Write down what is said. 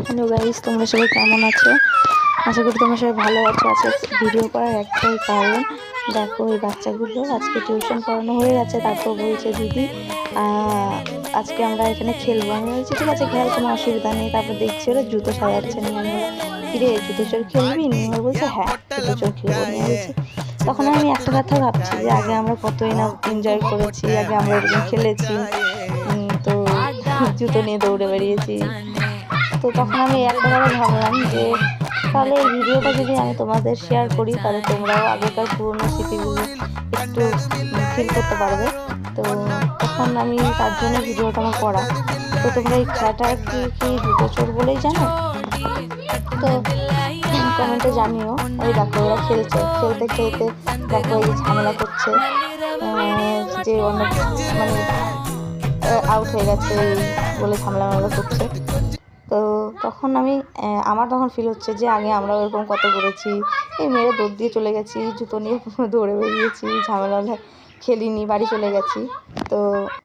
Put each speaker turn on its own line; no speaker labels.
Hello guys, তোমরা সবাই কেমন আছো? আশা করি তোমরা সবাই ভালো আছো। আজকে ভিডিও করার একটাই কারণ, দেখো এই বাচ্চাগুলো আজকে টিউশন পড়ানো হয়ে গেছে। তারপর বলছে দিদি আজকে আমরা এখানে খেলবো। আমি বলছি ঠিক আছে খেল, কোনো অসুবিধা নেই। তারপর দেখছি ওরা জুতো সাজাচ্ছে। নিয়ে কিরে জুতো চোর খেলবি? নিয়ে বলছে হ্যাঁ জুতো চোর খেলবো। নিয়ে বলছি, তখন আমি একটা কথা ভাবছি যে আগে আমরা কতই না এনজয় করেছি, আগে আমরা এরকম খেলেছি, তো জুতো নিয়ে দৌড়ে বেরিয়েছি। তো তখন আমি একটা কথা ভাবলাম যে তাহলে এই ভিডিওটা যদি আমি তোমাদের শেয়ার করি, তাহলে তোমরাও আগেকার পুরোনো স্মৃতিগুলো একটু ফিল করতে পারবে। তো তখন আমি তার জন্য ভিডিওটা আমার করা। তো তোমরা এই খেলাটা কি জুতো চোর বলেই জানো? তো কমেন্টে জানিও। ওই দেখো ওরা খেলছে, খেলতে খেলতে দেখো এই ঝামেলা করছে, যে অন্য মানে আউট হয়ে গেছে বলে ঝামেলা করছে। তো তখন আমার তখন ফিল হচ্ছে যে আগে আমরাও এরকম কত করেছি। এই মেয়েরা দৌড় দিয়ে চলে গেছি, জুতো নিয়ে দৌড়ে বেরিয়েছি, ঝামেলা খেলিনি, বাড়ি চলে গেছি। তো